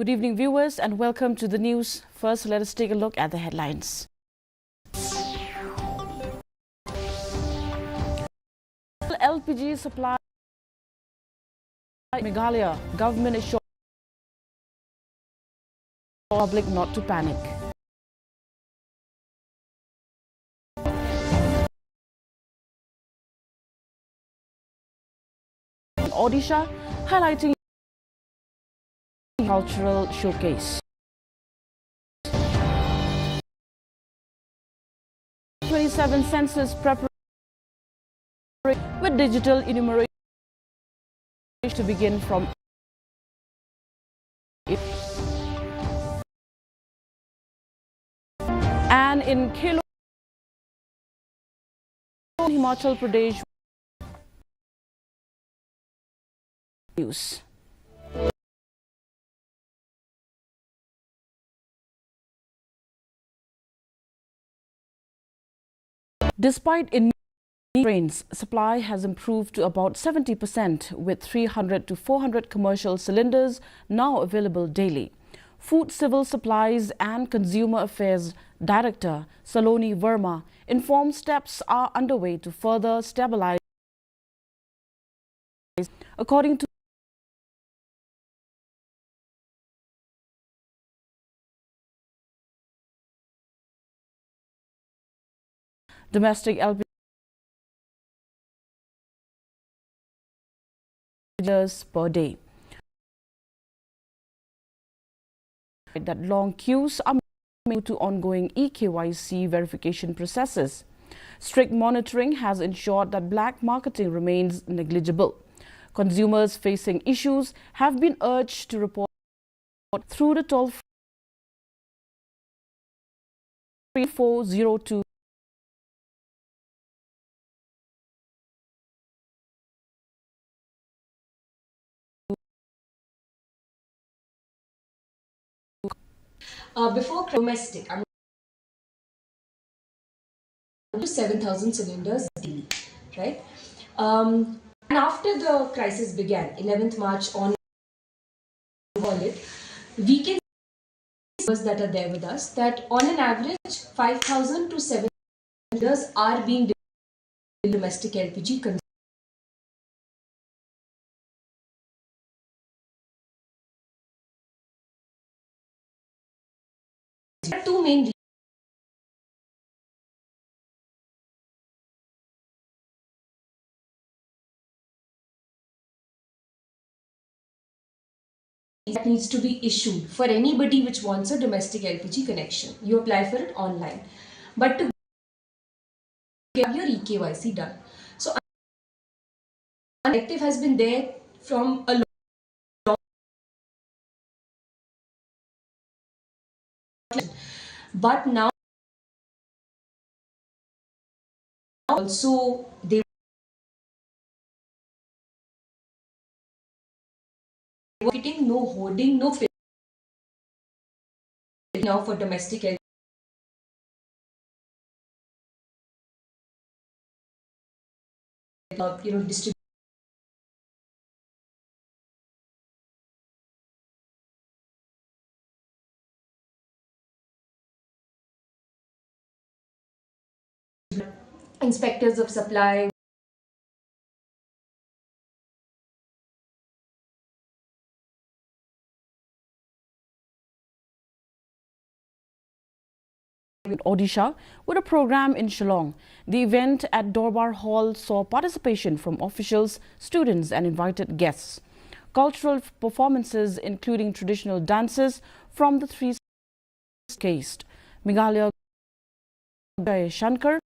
Good evening, viewers, and welcome to the news. First, let us take a look at the headlines. LPG supply. Meghalaya government assures public not to panic. Odisha highlighting cultural showcase. 27 census preparation with digital enumeration to begin from and in Kilo, Himachal Pradesh news. Despite in trains, supply has improved to about 70% with 300 to 400 commercial cylinders now available daily. Food Civil Supplies and Consumer Affairs Director Saloni Verma informed steps are underway to further stabilize. According to domestic LPG per day. That long queues are due to ongoing eKYC verification processes. Strict monitoring has ensured that black marketing remains negligible. Consumers facing issues have been urged to report through the toll-free 3402. Before domestic, I'm to 7,000 cylinders daily, right? And after the crisis began, 11th March on it, we can see numbers that are there with us that on an average 5,000 to 7,000 cylinders are being delivered in domestic LPG consumption. There are two main reasons. That needs to be issued for anybody which wants a domestic LPG connection. You apply for it online. But to get your eKYC done. So, an directive has been there from a long time. But now also they were getting no hoarding, no filling now for domestic LPG. Distribution. Inspectors of supply. Odisha with a program in Shillong. The event at Dorbar Hall saw participation from officials, students and invited guests. Cultural performances including traditional dances from the three cased. Meghalaya Shankar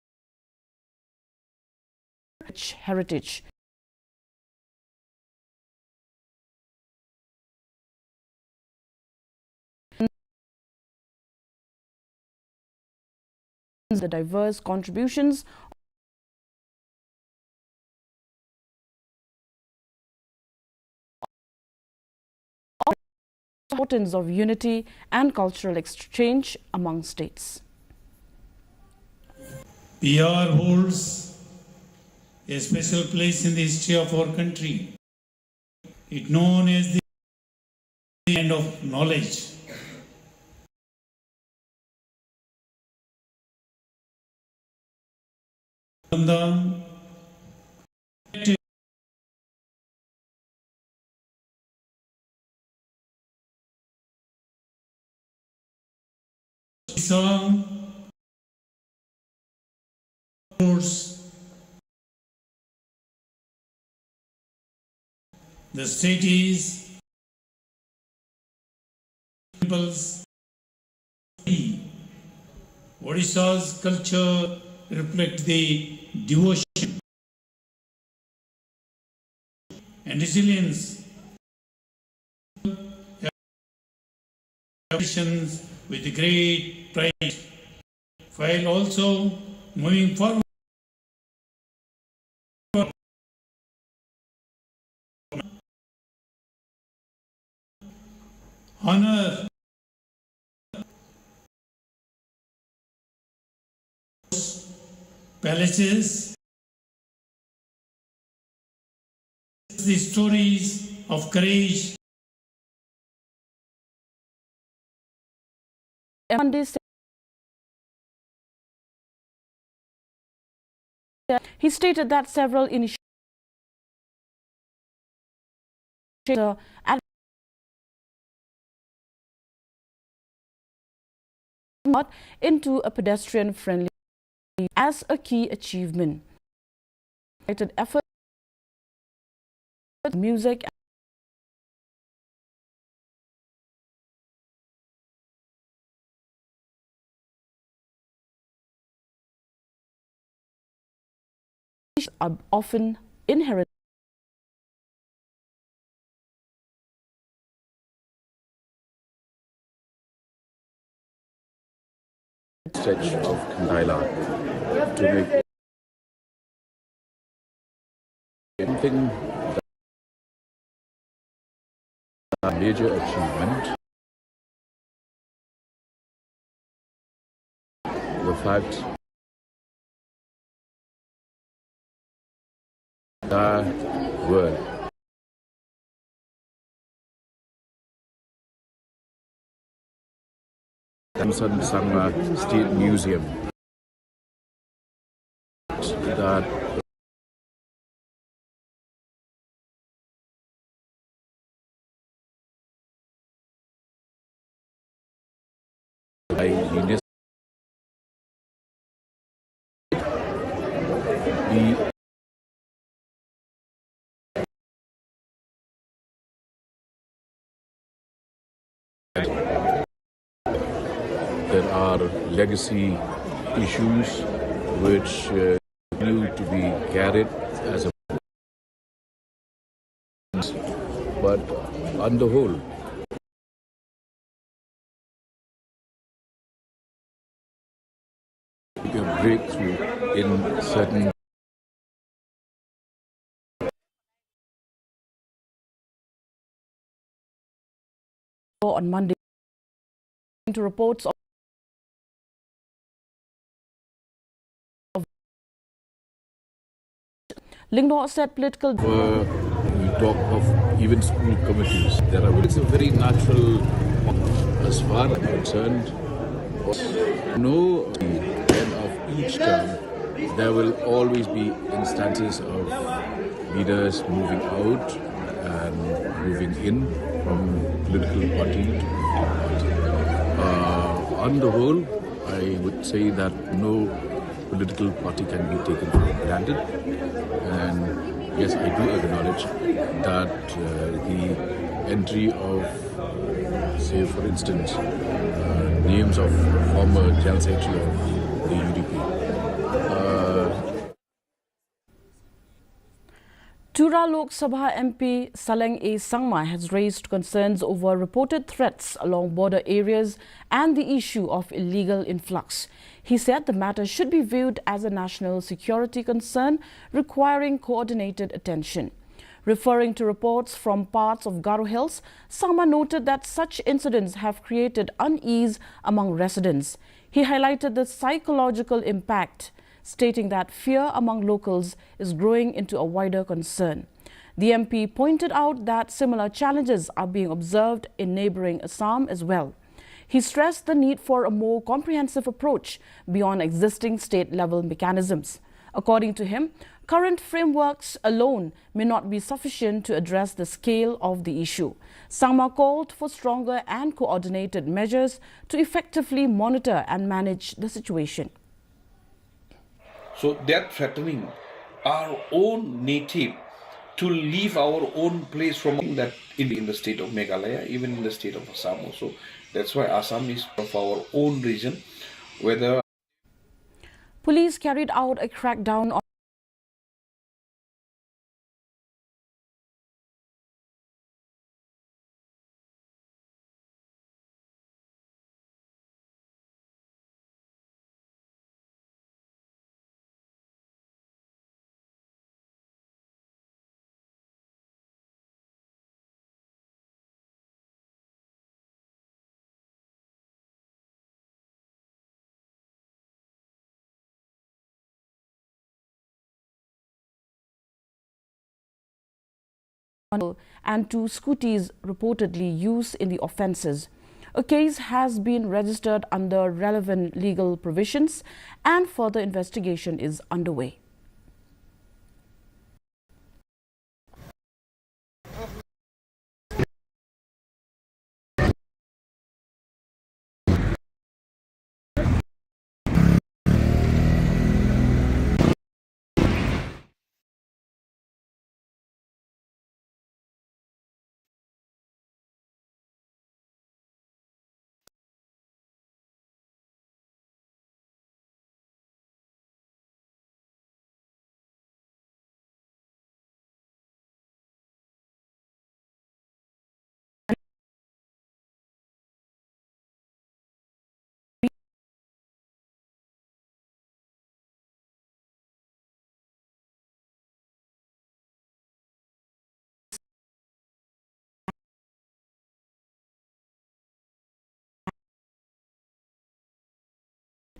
heritage. The diverse contributions importance of unity and cultural exchange among states. PR holds a special place in the history of our country. It known as the kind of knowledge. The state is people's. Odisha's culture reflects the devotion and resilience with great pride, while also moving forward. Honor palaces, the stories of courage. He stated that several initiatives into a pedestrian-friendly as a key achievement. Effort, music, are often inherent. Stretch of Kandila to make something a major achievement. The fact that word Census State Museum that by UNESCO there are legacy issues which continue to be carried as a but on the whole a breakthrough in certain on Monday to reports of Lingno said political we talk of even school committees. It's a very natural, as far as I'm concerned. No, at the end of each term, there will always be instances of leaders moving out and moving in from political party to political party. On the whole, I would say that no political party can be taken for granted. And yes, I do acknowledge that the entry of, say for instance, names of former General Secretary of the UDP. Tura Lok Sabha MP Saleng A. Sangma has raised concerns over reported threats along border areas and the issue of illegal influx. He said the matter should be viewed as a national security concern requiring coordinated attention. Referring to reports from parts of Garo Hills, Sangma noted that such incidents have created unease among residents. He highlighted the psychological impact, stating that fear among locals is growing into a wider concern. The MP pointed out that similar challenges are being observed in neighbouring Assam as well. He stressed the need for a more comprehensive approach beyond existing state-level mechanisms. According to him, current frameworks alone may not be sufficient to address the scale of the issue. Sangma called for stronger and coordinated measures to effectively monitor and manage the situation. So they are threatening our own native to leave our own place from that in the state of Meghalaya, even in the state of Assam also. That's why Assam is of our own region, whether Police carried out a crackdown on and 2 scooties reportedly used in the offences. A case has been registered under relevant legal provisions and further investigation is underway.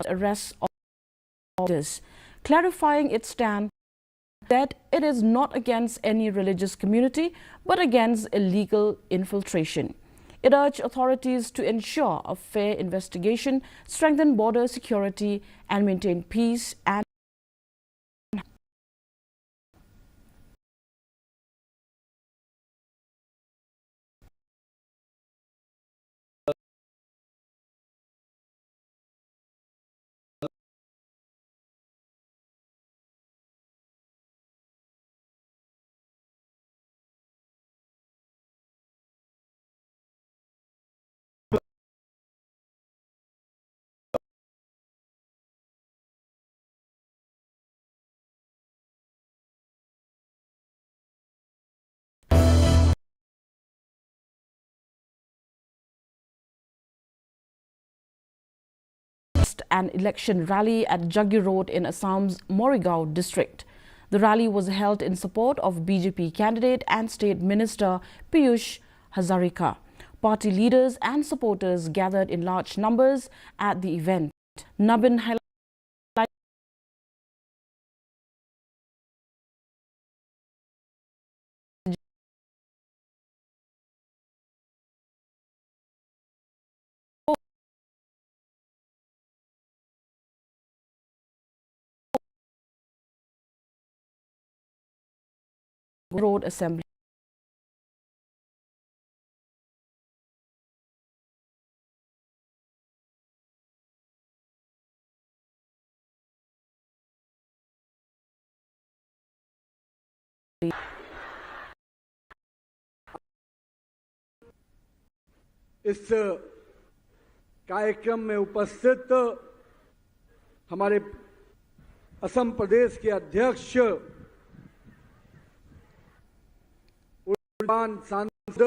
Arrest of orders, clarifying its stand that it is not against any religious community but against illegal infiltration. It urged authorities to ensure a fair investigation, strengthen border security and maintain peace and an election rally at Jaggi Road in Assam's Morigao district. The rally was held in support of BJP candidate and State Minister Piyush Hazarika. Party leaders and supporters gathered in large numbers at the event. Nabin highlighted Road Assembly. इस कार्यक्रम में उपस्थित हमारे असम प्रदेश के अध्यक्ष सांसद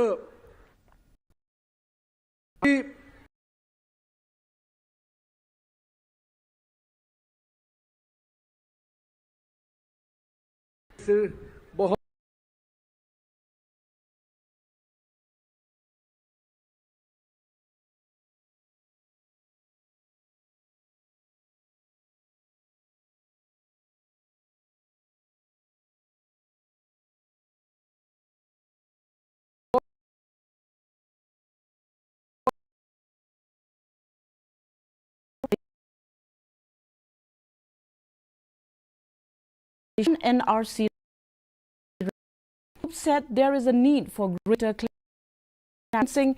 NRC said there is a need for greater cleansing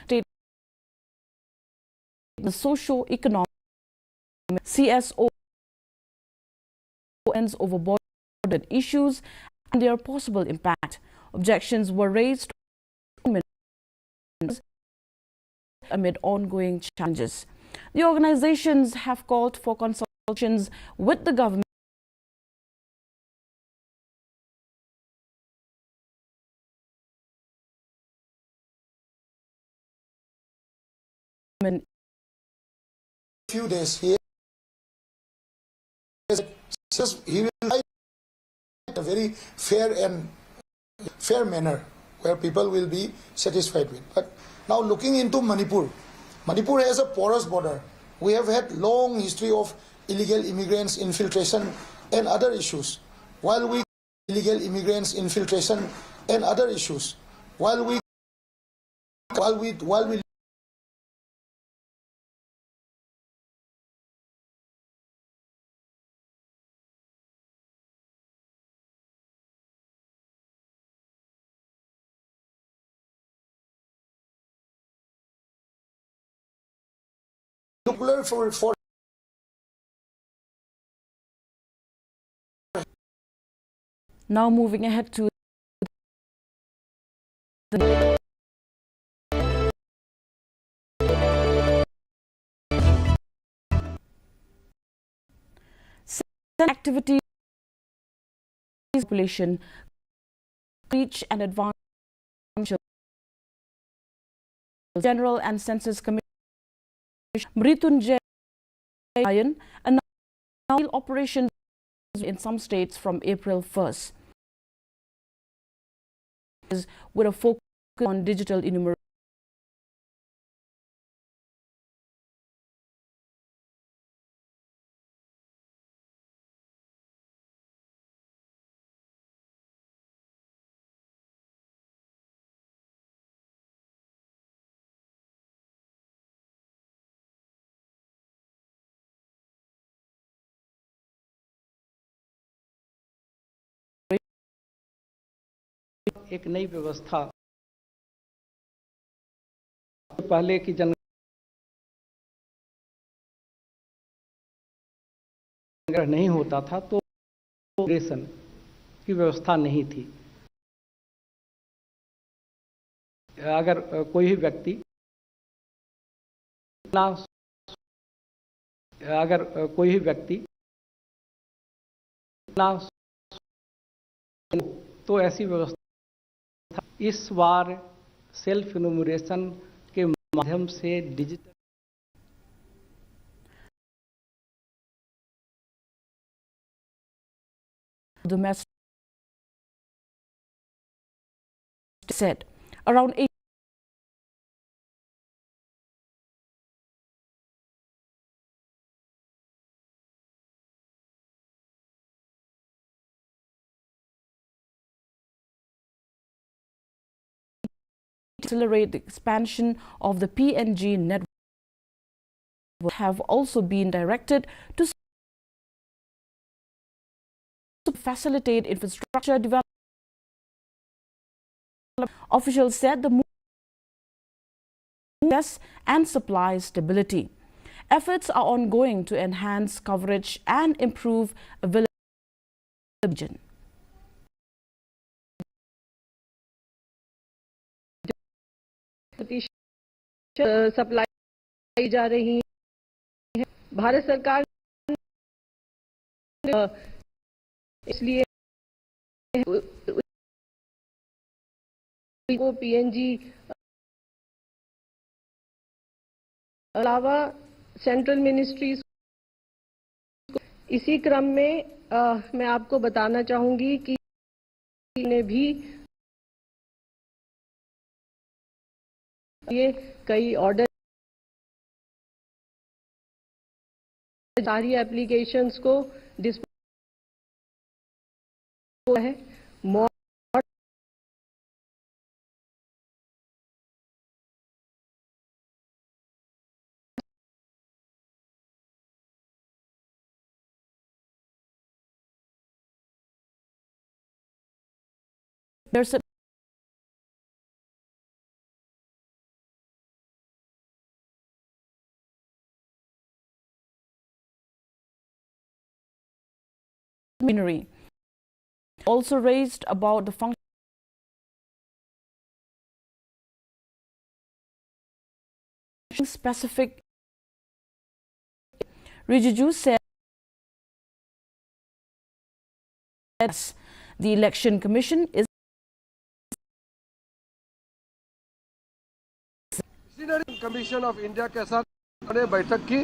state the socio-economic CSO over border issues and their possible impact. Objections were raised amid ongoing challenges. The organizations have called for consultations with the government few days here. He will write a very fair manner where people will be satisfied with. But now looking into Manipur, Manipur has a porous border. We have had long history of illegal immigrants infiltration and other issues. While we for now moving ahead to the activities population reach and advance General and Census Commission Mritunjay announced operations in some states from April 1st with a focus on digital enumeration. एक नई व्यवस्था पहले की जनगणना नहीं होता था तो रेशन की व्यवस्था नहीं थी। अगर कोई भी व्यक्ति तो ऐसी व्यवस्था इस बार सेल्फ इन्यूमरेशन के माध्यम से digital domestic said around 8 accelerate the expansion of the PNG network have also been directed to facilitate infrastructure development. Officials said the move and supply stability. Efforts are ongoing to enhance coverage and improve availability. Supply जा रही है भारत सरकार इसलिए को PNG अलावा central ministries इसी क्रम में मैं आपको बताना चाहूंगी कि ने भी ये कई ऑर्डर सारी एप्लीकेशंस को डिस्पोज है There's a machinery also raised about the function specific. Rijiju said the Election Commission is commission of India के साथ ने बैठक की।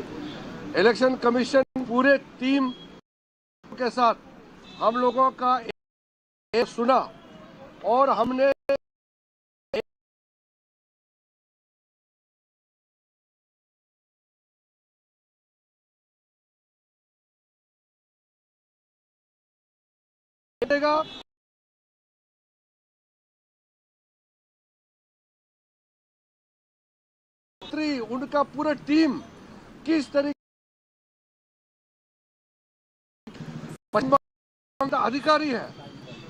इलेक्शन कमीशन पूरे टीम के साथ हम लोगों का एक सुना और हमने उनका पूरा टीम किस तरीके अधिकारी है,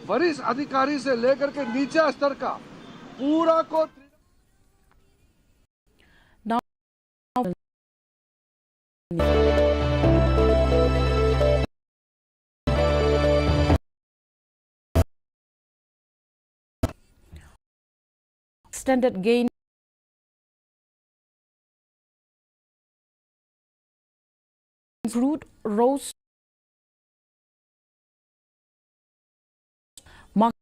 वरिष्ठ अधिकारी से लेकर के नीचे स्तर का पूरा को now extended gain crude rose market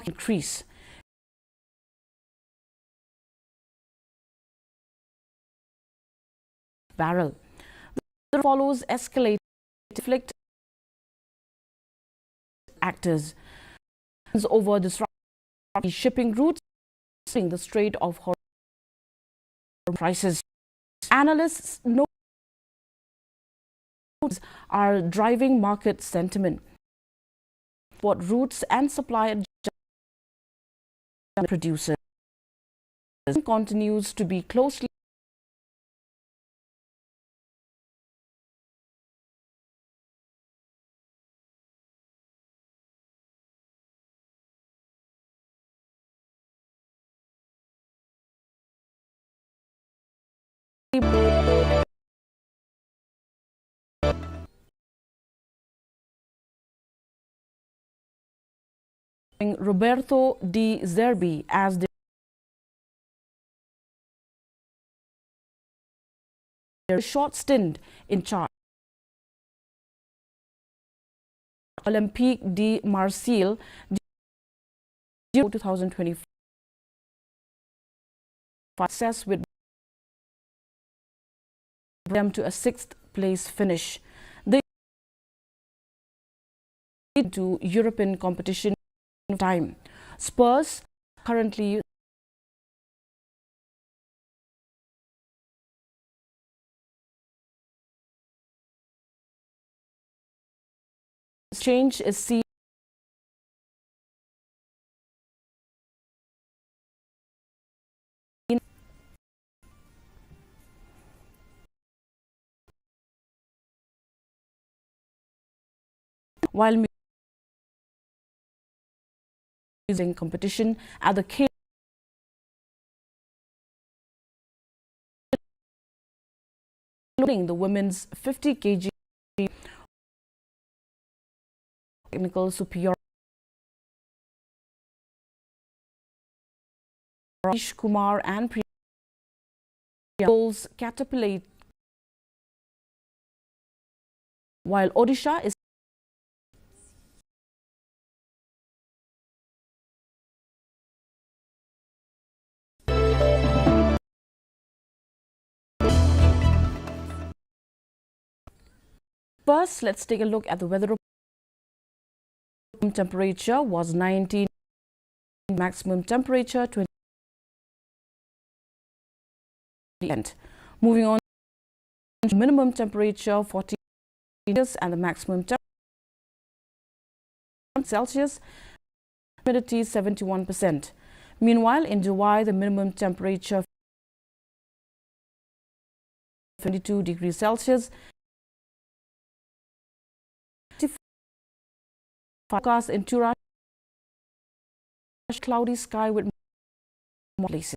increase. Barrel. This follows escalated conflict actors over disrupting shipping routes in the Strait of Hormuz prices. Analysts know are driving market sentiment. What routes and supply producers continues to be closely Roberto De Zerbi as the short stint in charge. Olympique de Marseille 2025 success with them to a 6th place finish. They to European competition time. Spurs currently change is seen while using competition at the including the women's 50 kg technical superior. Rajesh Kumar and Priya goals catapult while Odisha is first. Let's take a look at the weather report. Temperature was 19, maximum temperature 20. Moving on, minimum temperature 40 and the maximum temperature Celsius, humidity 71%. Meanwhile, in July, the minimum temperature 22 degrees Celsius. Forecast in Tura cloudy sky with more places.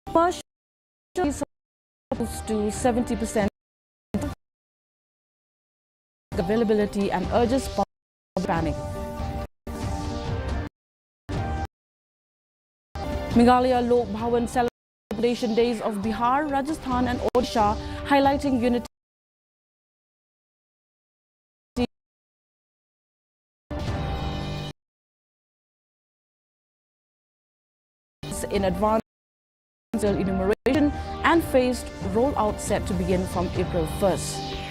Commercial is supposed to 70% availability and urges public panic. Meghalaya Lok Bhawan celebration days of Bihar, Rajasthan and Odisha, highlighting unity in advance enumeration and phased rollout set to begin from April 1st.